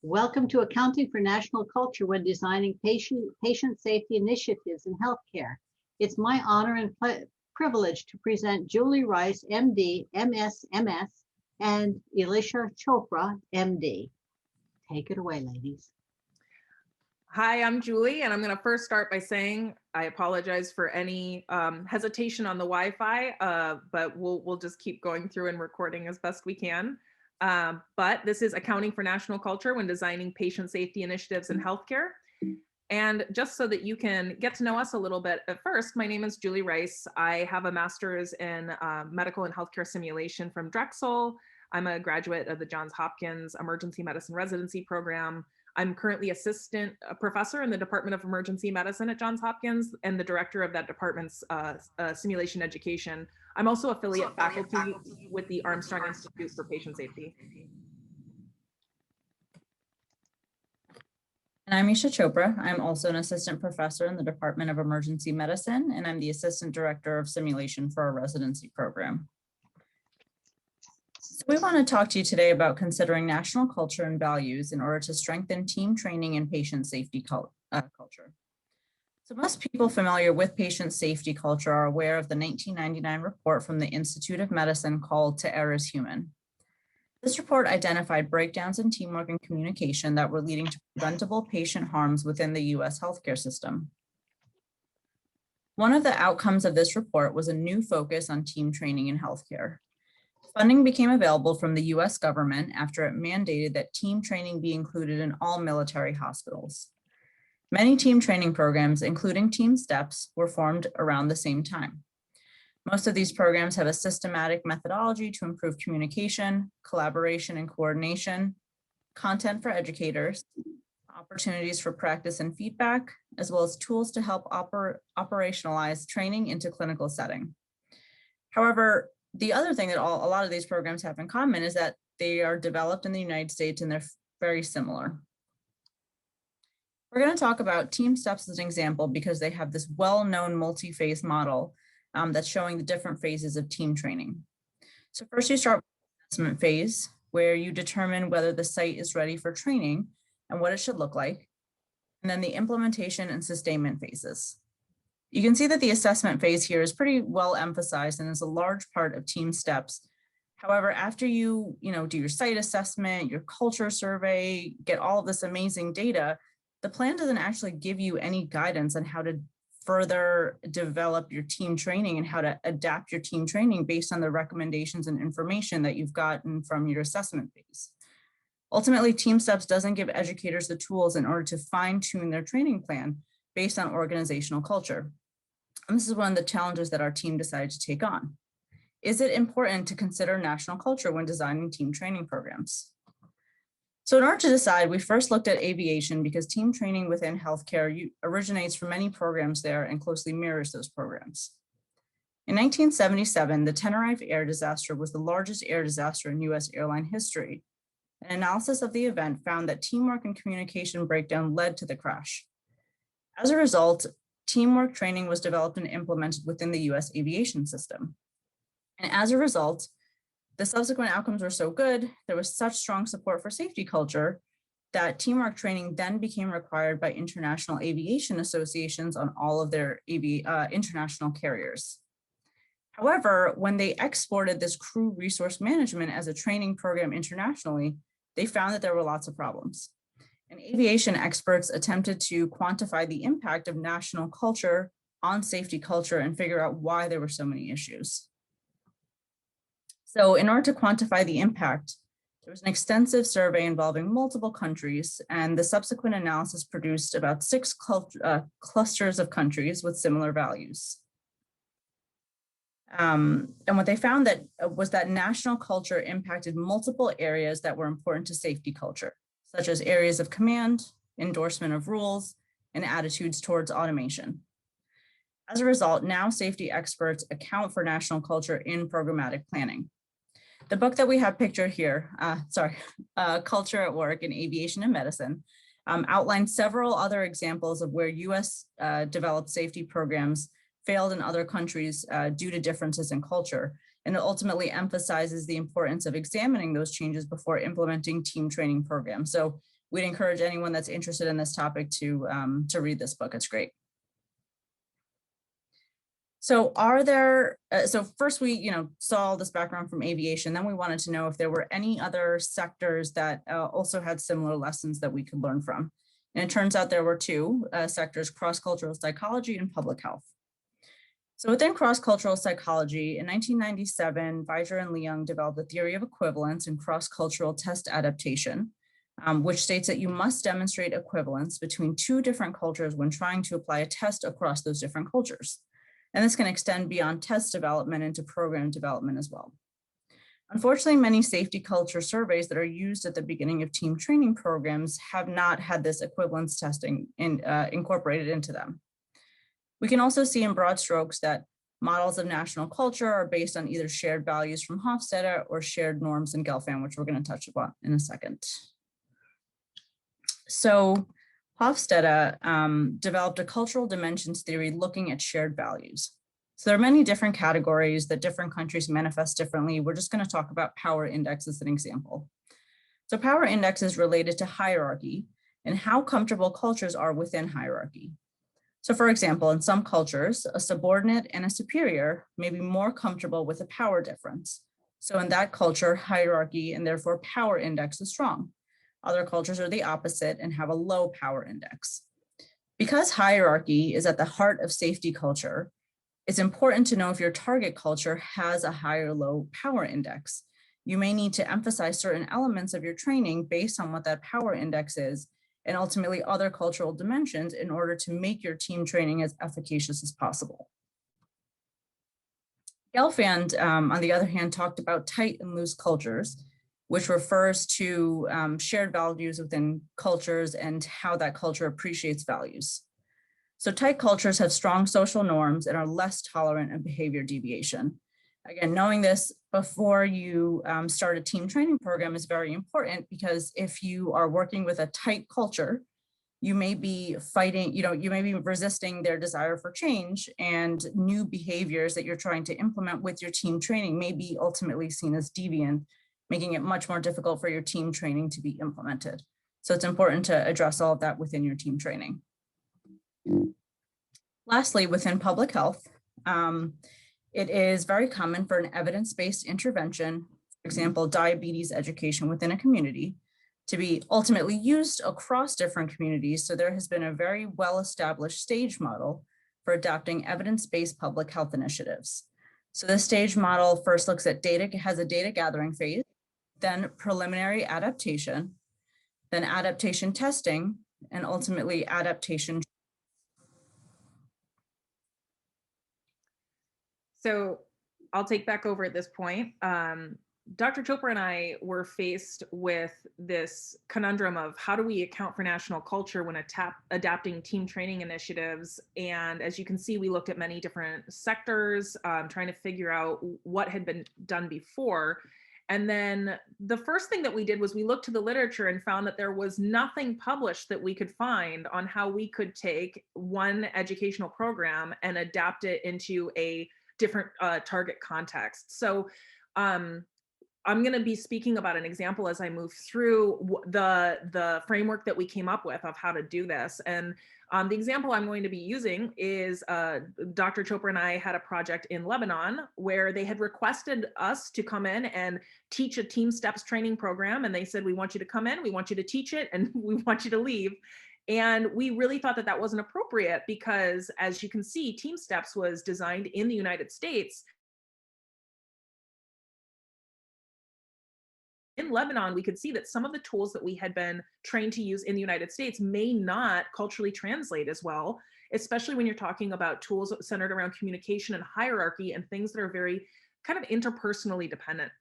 Welcome to Accounting for National Culture when designing patient safety initiatives in healthcare. It's my honor and privilege to present Julie Rice, MD, MS, and Elisha Chopra, MD. Take it away, ladies. Hi, I'm Julie, and I'm going to first start by saying I apologize for any hesitation on the Wi-Fi, but we'll just keep going through and recording as best we can. But this is Accounting for National Culture when designing patient safety initiatives in healthcare. And just so that you can get to know us a little bit at first, my name is Julie Rice. I have a master's in medical and healthcare simulation from Drexel. I'm a graduate of the Johns Hopkins Emergency Medicine Residency Program. I'm currently assistant professor in the Department of Emergency Medicine at Johns Hopkins and the director of that department's simulation education. I'm also affiliate faculty with the Armstrong Institute for Patient Safety. And I'm Elisha Chopra. I'm also an assistant professor in the Department of Emergency Medicine, and I'm the assistant director of simulation for our residency program. So we want to talk to you today about considering national culture and values in order to strengthen team training and patient safety culture. So most people familiar with patient safety culture are aware of the 1999 report from the Institute of Medicine called To Err is Human. This report identified breakdowns in teamwork and communication that were leading to preventable patient harms within the US healthcare system. One of the outcomes of this report was a new focus on team training in healthcare. Funding became available from the US government after it mandated that team training be included in all military hospitals. Many team training programs, including Team STEPS, were formed around the same time. Most of these programs have a systematic methodology to improve communication, collaboration, and coordination, content for educators, opportunities for practice and feedback, as well as tools to help operationalize training into clinical setting. However, the other thing that a lot of these programs have in common is that they are developed in the United States and they're very similar. We're going to talk about Team STEPS as an example because they have this well-known multi-phase model that's showing the different phases of team training. So first you start with the assessment phase, where you determine whether the site is ready for training and what it should look like, and then the implementation and sustainment phases. You can see that the assessment phase here is pretty well emphasized and is a large part of Team STEPS. However, after you do your site assessment, your culture survey, get all of this amazing data, the plan doesn't actually give you any guidance on how to further develop your team training and how to adapt your team training based on the recommendations and information that you've gotten from your assessment phase. Ultimately, Team STEPS doesn't give educators the tools in order to fine-tune their training plan based on organizational culture. And this is one of the challenges that our team decided to take on. Is it important to consider national culture when designing team training programs? So in order to decide, we first looked at aviation because team training within healthcare originates from many programs there and closely mirrors those programs. In 1977, the Tenerife air disaster was the largest air disaster in US airline history. An analysis of the event found that teamwork and communication breakdown led to the crash. As a result, teamwork training was developed and implemented within the US aviation system. And as a result, the subsequent outcomes were so good, there was such strong support for safety culture that teamwork training then became required by international aviation associations on all of their international carriers. However, when they exported this crew resource management as a training program internationally, they found that there were lots of problems. And aviation experts attempted to quantify the impact of national culture on safety culture and figure out why there were so many issues. So in order to quantify the impact, there was an extensive survey involving multiple countries, and the subsequent analysis produced about 6 clusters of countries with similar values. And what they found was that national culture impacted multiple areas that were important to safety culture, such as areas of command, endorsement of rules, and attitudes towards automation. As a result, now safety experts account for national culture in programmatic planning. The book that we have pictured here, Culture at Work in Aviation and Medicine, outlines several other examples of where US developed safety programs failed in other countries due to differences in culture. And it ultimately emphasizes the importance of examining those changes before implementing team training programs. So we'd encourage anyone that's interested in this topic to read this book. It's great. So so first we, saw this background from aviation, then we wanted to know if there were any other sectors that also had similar lessons that we could learn from. And it turns out there were two sectors, cross-cultural psychology and public health. So within cross-cultural psychology, in 1997, Viger and Leung developed a theory of equivalence in cross-cultural test adaptation, which states that you must demonstrate equivalence between two different cultures when trying to apply a test across those different cultures. And this can extend beyond test development into program development as well. Unfortunately, many safety culture surveys that are used at the beginning of team training programs have not had this equivalence testing incorporated into them. We can also see in broad strokes that models of national culture are based on either shared values from Hofstede or shared norms in Gelfand, which we're going to touch upon in a second. So Hofstede developed a cultural dimensions theory looking at shared values. So there are many different categories that different countries manifest differently. We're just going to talk about power index as an example. So power index is related to hierarchy and how comfortable cultures are within hierarchy. So for example, in some cultures, a subordinate and a superior may be more comfortable with a power difference. So in that culture, hierarchy and therefore power index is strong. Other cultures are the opposite and have a low power index. Because hierarchy is at the heart of safety culture, it's important to know if your target culture has a high or low power index. You may need to emphasize certain elements of your training based on what that power index is, and ultimately other cultural dimensions in order to make your team training as efficacious as possible. Gelfand, on the other hand, talked about tight and loose cultures, which refers to shared values within cultures and how that culture appreciates values. So tight cultures have strong social norms and are less tolerant of behavior deviation. Again, knowing this before you start a team training program is very important, because if you are working with a tight culture, you may be fighting, you may be resisting their desire for change, and new behaviors that you're trying to implement with your team training may be ultimately seen as deviant, making it much more difficult for your team training to be implemented. So it's important to address all of that within your team training. Lastly, within public health, it is very common for an evidence-based intervention, for example, diabetes education within a community, to be ultimately used across different communities. So there has been a very well-established stage model for adopting evidence-based public health initiatives. So this stage model first looks at data, has a data gathering phase, then preliminary adaptation, then adaptation testing, and ultimately adaptation. So I'll take back over at this point. Dr. Chopra and I were faced with this conundrum of how do we account for national culture when adapting team training initiatives. And as you can see, we looked at many different sectors, trying to figure out what had been done before. And then the first thing that we did was we looked to the literature and found that there was nothing published that we could find on how we could take one educational program and adapt it into a different target context. So I'm going to be speaking about an example as I move through the framework that we came up with of how to do this. And the example I'm going to be using is Dr. Chopra and I had a project in Lebanon where they had requested us to come in and teach a team steps training program. And they said, we want you to come in, we want you to teach it, and we want you to leave. And we really thought that that wasn't appropriate because, as you can see, Team Steps was designed in the United States. In Lebanon, we could see that some of the tools that we had been trained to use in the United States may not culturally translate as well, especially when you're talking about tools centered around communication and hierarchy and things that are very kind of interpersonally dependent.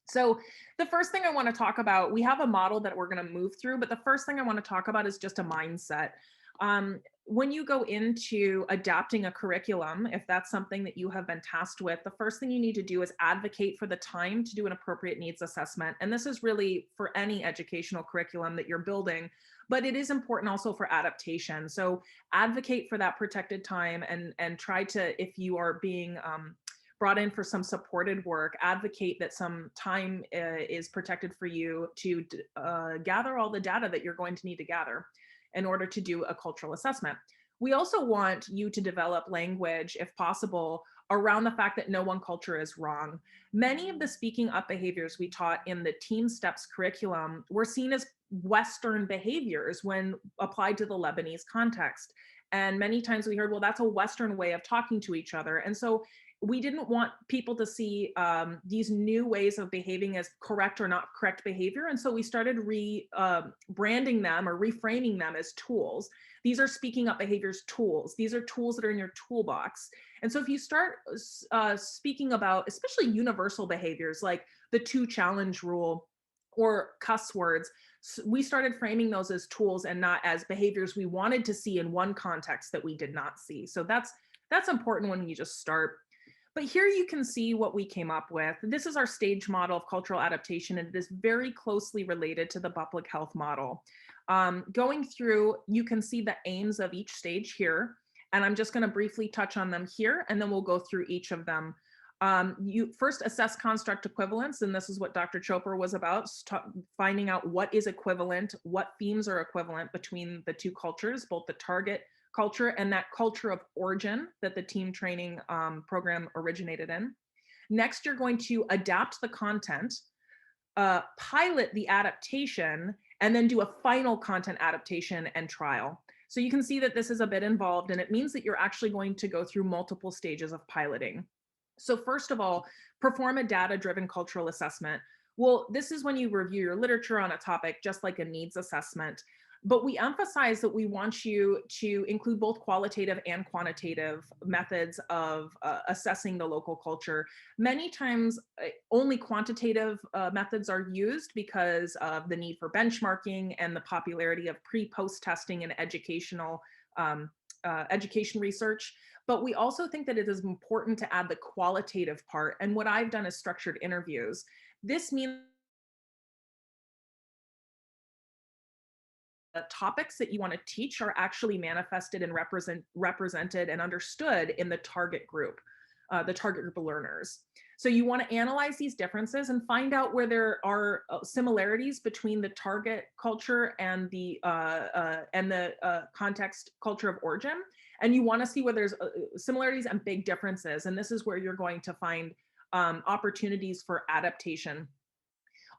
So the first thing I want to talk about, we have a model that we're going to move through, but the first thing I want to talk about is just a mindset. When you go into adapting a curriculum, if that's something that you have been tasked with, the first thing you need to do is advocate for the time to do an appropriate needs assessment. And this is really for any educational curriculum that you're building, but it is important also for adaptation. So advocate for that protected time and try to, if you are being brought in for some supported work, advocate that some time is protected for you to gather all the data that you're going to need to gather in order to do a cultural assessment. We also want you to develop language, if possible, around the fact that no one culture is wrong. Many of the speaking up behaviors we taught in the Team Steps curriculum were seen as Western behaviors when applied to the Lebanese context. And many times we heard, well, that's a Western way of talking to each other. And so we didn't want people to see these new ways of behaving as correct or not correct behavior. And so we started branding them or reframing them as tools. These are speaking up behaviors tools. These are tools that are in your toolbox. And so if you start speaking about, especially universal behaviors like the 2 challenge rule or cuss words, we started framing those as tools and not as behaviors we wanted to see in one context that we did not see. So that's important when you just start. But here you can see what we came up with. This is our stage model of cultural adaptation, and it is very closely related to the public health model. Going through, you can see the aims of each stage here, and I'm just going to briefly touch on them here, and then we'll go through each of them. You first assess construct equivalence, and this is what Dr. Chopra was about, finding out what is equivalent, what themes are equivalent between the 2 cultures, both the target culture and that culture of origin that the team training program originated in. Next, you're going to adapt the content, pilot the adaptation, and then do a final content adaptation and trial. So you can see that this is a bit involved, and it means that you're actually going to go through multiple stages of piloting. So first of all, perform a data-driven cultural assessment. Well, this is when you review your literature on a topic, just like a needs assessment. But we emphasize that we want you to include both qualitative and quantitative methods of assessing the local culture. Many times, only quantitative methods are used because of the need for benchmarking and the popularity of pre-post testing and education research. But we also think that it is important to add the qualitative part. And what I've done is structured interviews. This means the topics that you want to teach are actually manifested and represented and understood in the target group of learners. So you want to analyze these differences and find out where there are similarities between the target culture and the context culture of origin. And you want to see where there's similarities and big differences. And this is where you're going to find opportunities for adaptation.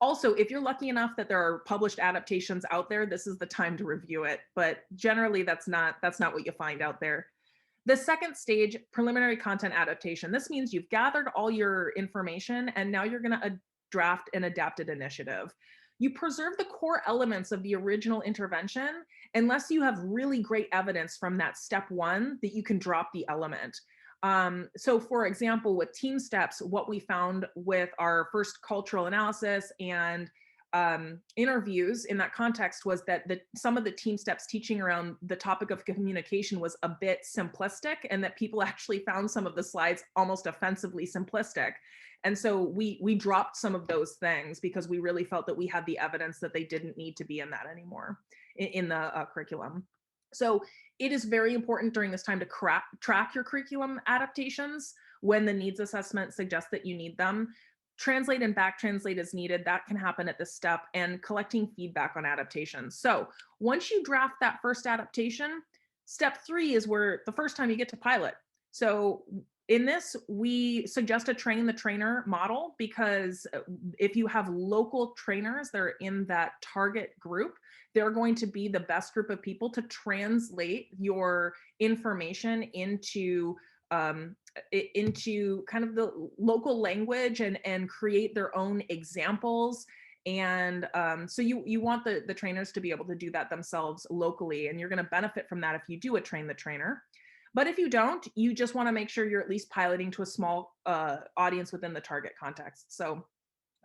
Also, if you're lucky enough that there are published adaptations out there, this is the time to review it. But generally, that's not what you find out there. The second stage, preliminary content adaptation. This means you've gathered all your information and now you're going to draft an adapted initiative. You preserve the core elements of the original intervention unless you have really great evidence from that step 1 that you can drop the element. So for example, with Team Steps, what we found with our first cultural analysis and interviews in that context was that some of the Team Steps teaching around the topic of communication was a bit simplistic, and that people actually found some of the slides almost offensively simplistic. And so we dropped some of those things because we really felt that we had the evidence that they didn't need to be in that anymore in the curriculum. So it is very important during this time to track your curriculum adaptations when the needs assessment suggests that you need them. Translate and back translate as needed. That can happen at this step, and collecting feedback on adaptations. So once you draft that first adaptation, step 3 is where the first time you get to pilot. So in this, we suggest a train the trainer model, because if you have local trainers that are in that target group, they're going to be the best group of people to translate your information into kind of the local language and create their own examples. And so you want the trainers to be able to do that themselves locally, and you're going to benefit from that if you do a train the trainer. But if you don't, you just want to make sure you're at least piloting to a small audience within the target context. So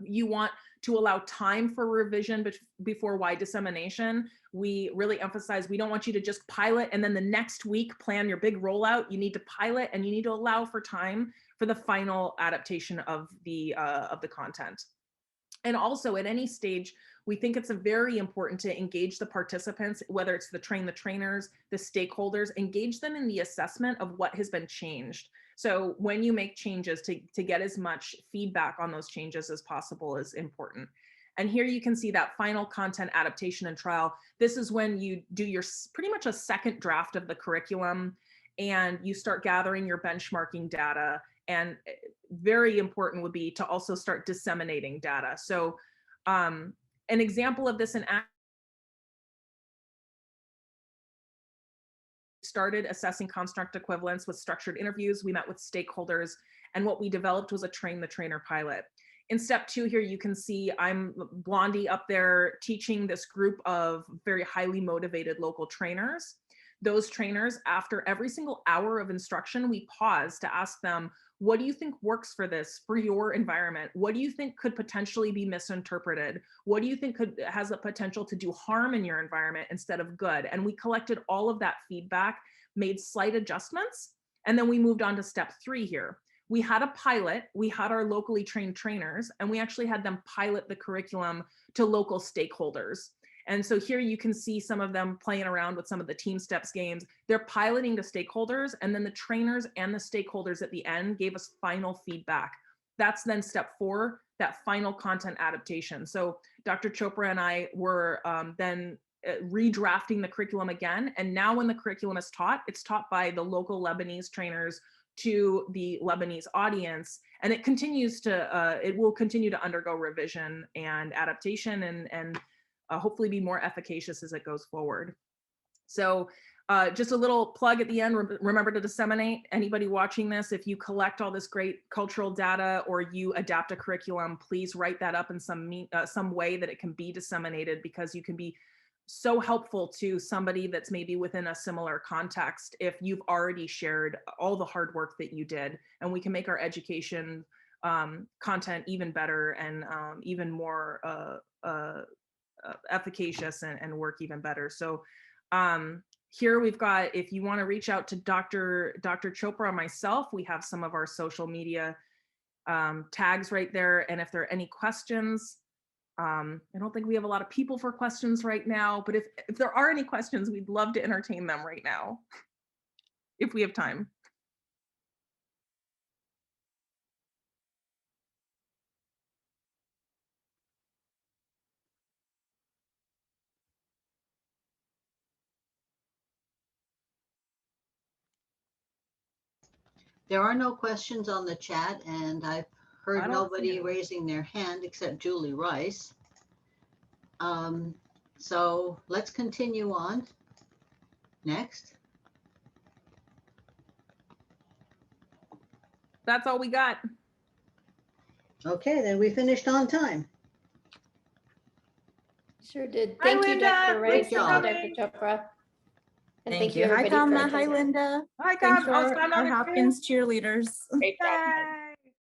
you want to allow time for revision before wide dissemination. We really emphasize we don't want you to just pilot and then the next week plan your big rollout. You need to pilot, and you need to allow for time for the final adaptation of the content. And also at any stage, we think it's very important to engage the participants, whether it's the trainers, the stakeholders, engage them in the assessment of what has been changed. So when you make changes, to get as much feedback on those changes as possible is important. And here you can see that final content adaptation and trial. This is when you do your pretty much a second draft of the curriculum, and you start gathering your benchmarking data. And very important would be to also start disseminating data. So an example of this in started assessing construct equivalence with structured interviews. We met with stakeholders, and what we developed was a train the trainer pilot. In step 2 here, you can see I'm Blondie up there teaching this group of very highly motivated local trainers. Those trainers, after every single hour of instruction, we pause to ask them, what do you think works for this, for your environment? What do you think could potentially be misinterpreted? What do you think has the potential to do harm in your environment instead of good? And we collected all of that feedback, made slight adjustments, and then we moved on to step 3 here. We had a pilot, we had our locally trained trainers, and we actually had them pilot the curriculum to local stakeholders. And so here you can see some of them playing around with some of the team steps games. They're piloting to stakeholders, and then the trainers and the stakeholders at the end gave us final feedback. That's then step 4, that final content adaptation. So Dr. Chopra and I were then redrafting the curriculum again. And now when the curriculum is taught, it's taught by the local Lebanese trainers to the Lebanese audience. And it continues to, it will continue to undergo revision and adaptation and hopefully be more efficacious as it goes forward. So just a little plug at the end, remember to disseminate. Anybody watching this, if you collect all this great cultural data or you adapt a curriculum, please write that up in some way that it can be disseminated, because you can be so helpful to somebody that's maybe within a similar context if you've already shared all the hard work that you did, and we can make our education content even better and even more efficacious and work even better. So here we've got, if you want to reach out to Dr. Chopra or myself, we have some of our social media tags right there. And if there are any questions, I don't think we have a lot of people for questions right now, but if there are any questions, we'd love to entertain them right now, if we have time. There are no questions on the chat, and I've heard nobody raising their hand except Julie Rice. So let's continue on. Next. That's all we got. Okay, then we finished on time. Sure did. Hi, Thank you, Linda. Dr. Rice. Great job. Thank you, Dr. Chopra. And Thank you. Hi, everybody for Kamna. Hi, attending. Linda. Hi, Thanks God. for our Hopkins cheerleaders. Great job. Yay.